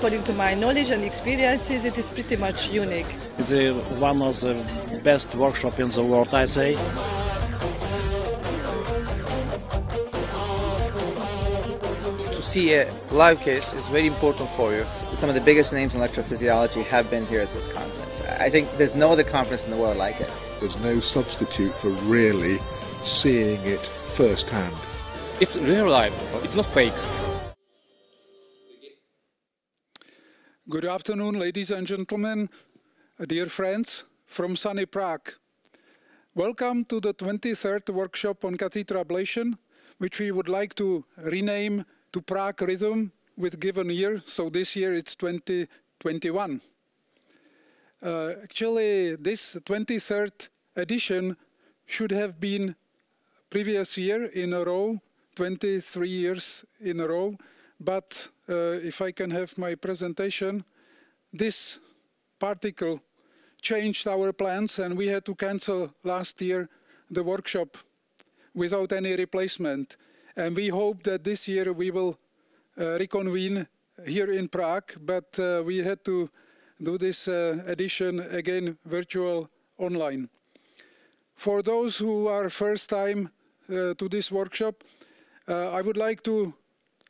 according to my knowledge and experiences, it is pretty much unique. It's one of the best workshops in the world, I say. To see a live case is very important for you. Some of the biggest names in electrophysiology have been here at this conference. I think there's no other conference in the world like it. There's no substitute for really seeing it firsthand. It's real life, it's not fake. Good afternoon, ladies and gentlemen, dear friends from sunny Prague. Welcome to the 23rd workshop on catheter ablation, which we would like to rename to Prague Rhythm with given year. So this year it's 2021. Actually, this 23rd edition should have been previous year in a row, 23 years in a row. But if I can have my presentation, this particle changed our plans and we had to cancel last year the workshop without any replacement. And we hope that this year we will reconvene here in Prague, but we had to do this edition again virtual online. For those who are first time to this workshop, I would like to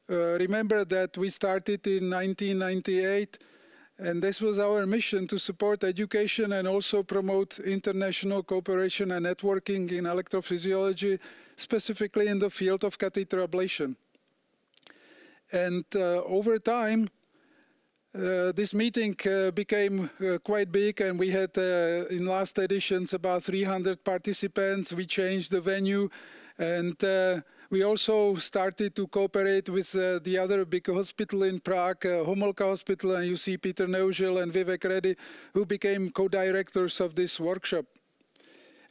remember that we started in 1998, and this was our mission to support education and also promote international cooperation and networking in electrophysiology, specifically in the field of catheter ablation. And over time, this meeting became quite big, and we had in last editions about 300 participants. We changed the venue, and we also started to cooperate with the other big hospital in Prague, Homolka Hospital, and you see Peter Neužil and Vivek Reddy, who became co-directors of this workshop.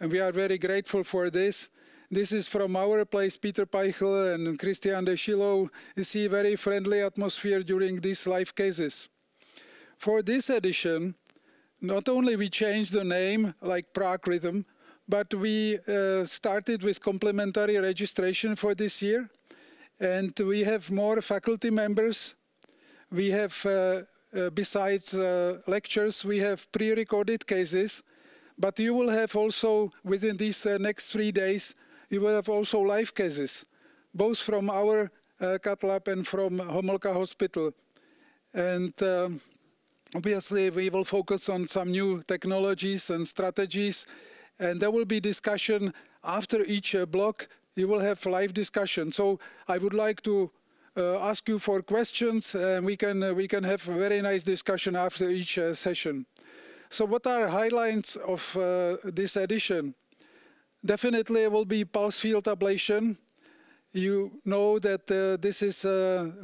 And we are very grateful for this. This is from our place, Peter Peichel and Christian Deschilo. You see very friendly atmosphere during these live cases. For this edition, not only we changed the name like Prague Rhythm, but we started with complimentary registration for this year. And we have more faculty members. We have, besides lectures, we have pre-recorded cases. But you will have also, within these next 3 days, you will have also live cases, both from our cath lab and from Homolka Hospital. And obviously, we will focus on some new technologies and strategies. And there will be discussion after each block. You will have live discussion. So I would like to ask you for questions, and we can have a very nice discussion after each session. So what are highlights of this edition? Definitely will be pulse field ablation. You know that this is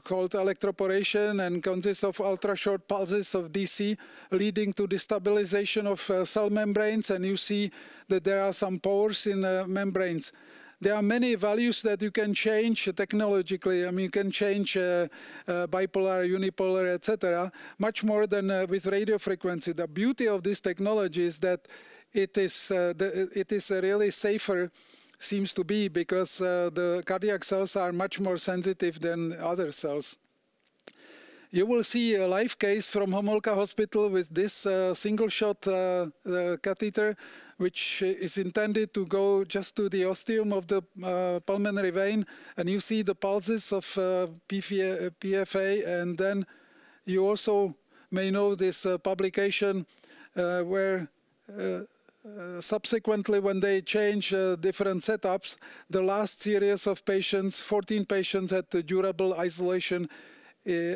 called electroporation and consists of ultra-short pulses of DC leading to destabilization of cell membranes, and you see that there are some pores in membranes. There are many values that you can change technologically. I mean, you can change bipolar, unipolar, etc. much more than with radio frequency. The beauty of this technology is that it is really safer, seems to be, because the cardiac cells are much more sensitive than other cells. You will see a live case from Homolka Hospital with this single-shot catheter, which is intended to go just to the ostium of the pulmonary vein, and you see the pulses of PFA, and then you also may know this publication where subsequently, when they change different setups, the last series of patients, 14 patients, had the durable isolation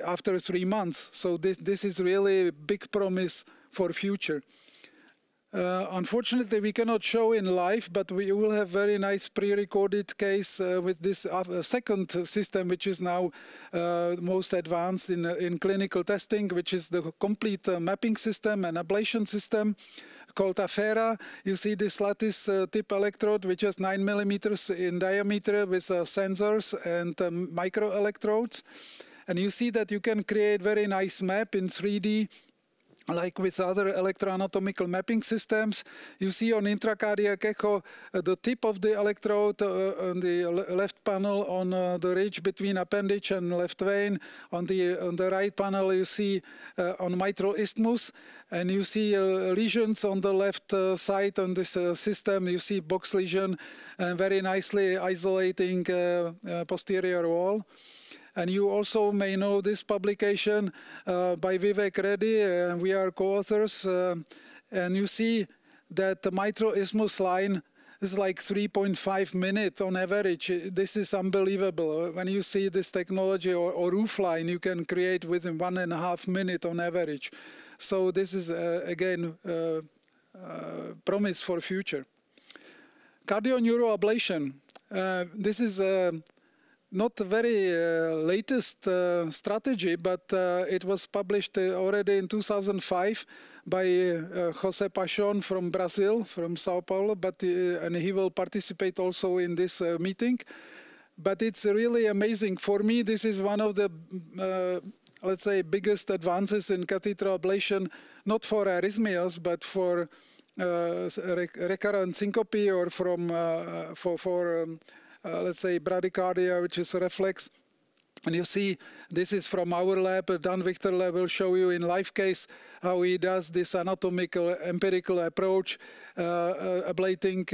after 3 months. So this is really a big promise for future. Unfortunately, we cannot show in live, but we will have very nice pre-recorded case with this second system, which is now most advanced in clinical testing, which is the complete mapping system and ablation system called Affera. You see this lattice tip electrode, which is 9 millimeters in diameter with sensors and micro electrodes. And you see that you can create very nice map in 3D like with other electroanatomical mapping systems. You see on intracardiac echo the tip of the electrode on the left panel on the ridge between appendage and left vein. On the right panel you see on mitral isthmus, and you see lesions on the left side on this system. You see box lesion and very nicely isolating posterior wall. And you also may know this publication by Vivek Reddy. We are co-authors. And you see that the mitral isthmus line is like 3.5 minutes on average. This is unbelievable. When you see this technology or roof line, you can create within 1.5 minutes on average. So this is, again, promise for future. Cardio-neuroablation. This is not the very latest strategy, but it was published already in 2005 by José Paixão from Brazil, from Sao Paulo, and he will participate also in this meeting. But it's really amazing. For me, this is one of the, let's say, biggest advances in catheter ablation, not for arrhythmias, but for recurrent syncope or for let's say bradycardia, which is a reflex. And you see, this is from our lab. Dan Wichter will show you in live case how he does this anatomical, empirical approach, ablating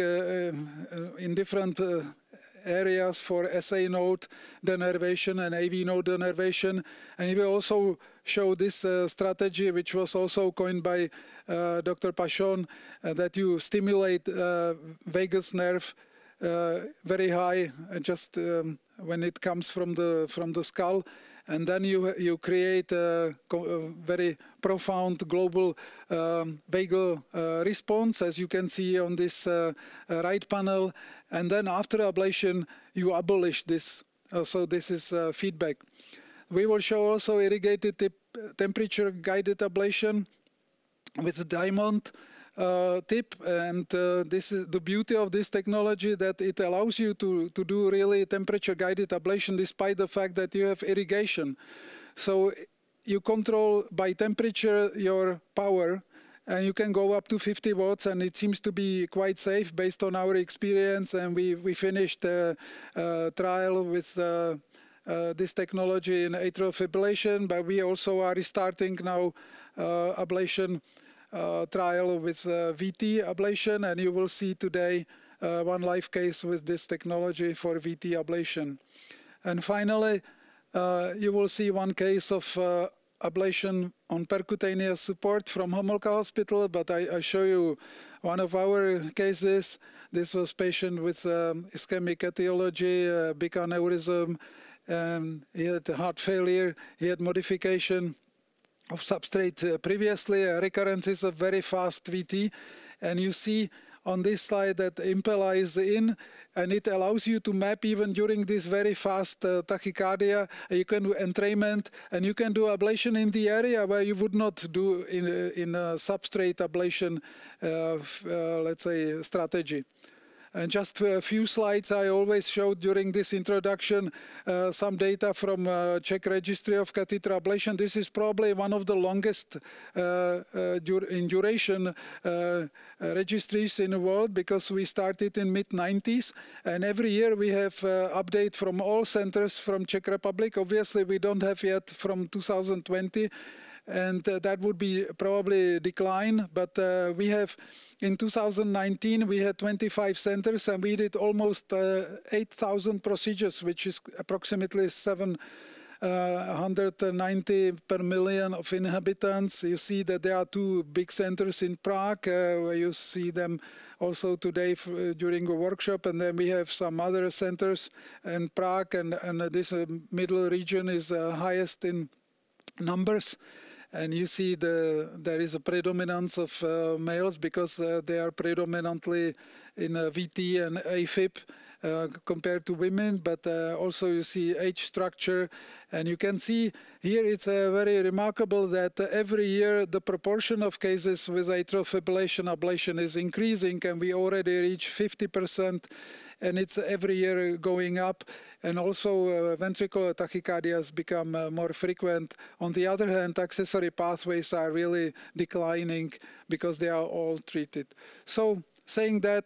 in different areas for SA node denervation and AV node denervation. And he will also show this strategy, which was also coined by Dr. Paixão, that you stimulate vagus nerve very high, just when it comes from the skull, and then you create a very profound global vagal response, as you can see on this right panel. And then after ablation, you abolish this. So this is feedback. We will show also irrigated temperature guided ablation with a diamond tip, and this is the beauty of this technology, that it allows you to do really temperature guided ablation despite the fact that you have irrigation. So you control by temperature your power, and you can go up to 50 watts, and it seems to be quite safe based on our experience. And we finished a trial with this technology in atrial fibrillation, but we also are restarting now ablation trial with VT ablation, and you will see today one live case with this technology for VT ablation. And finally, you will see one case of ablation on percutaneous support from Homolka Hospital, but I show you one of our cases. This was patient with ischemic etiology, big aneurysm, and he had heart failure, he had modification of substrate previously, recurrences of very fast VT, and you see on this slide that Impella is in, and it allows you to map even during this very fast tachycardia. You can do entrainment, and you can do ablation in the area where you would not do in a substrate ablation, let's say, strategy. And just a few slides I always showed during this introduction, some data from Czech Registry of Catheter Ablation. This is probably one of the longest in duration registries in the world, because we started in mid-90s. And every year we have update from all centers from Czech Republic. Obviously, we don't have yet from 2020. And that would be probably decline, but we have, in 2019, we had 25 centers, and we did almost 8,000 procedures, which is approximately 790 per million of inhabitants. You see that there are two big centers in Prague, where you see them also today during a workshop, and then we have some other centers in Prague, and this middle region is highest in numbers. And you see there is a predominance of males, because they are predominantly in VT and AFib compared to women, but also you see age structure. And you can see here it's very remarkable that every year the proportion of cases with atrial fibrillation ablation is increasing, and we already reach 50%. And it's every year going up. and also ventricular tachycardias become more frequent. On the other hand, accessory pathways are really declining because they are all treated. So saying that,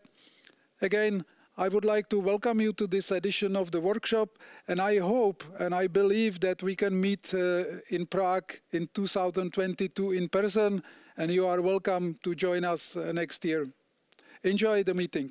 again, I would like to welcome you to this edition of the workshop, and I hope and I believe that we can meet in Prague in 2022 in person, and you are welcome to join us next year. Enjoy the meeting.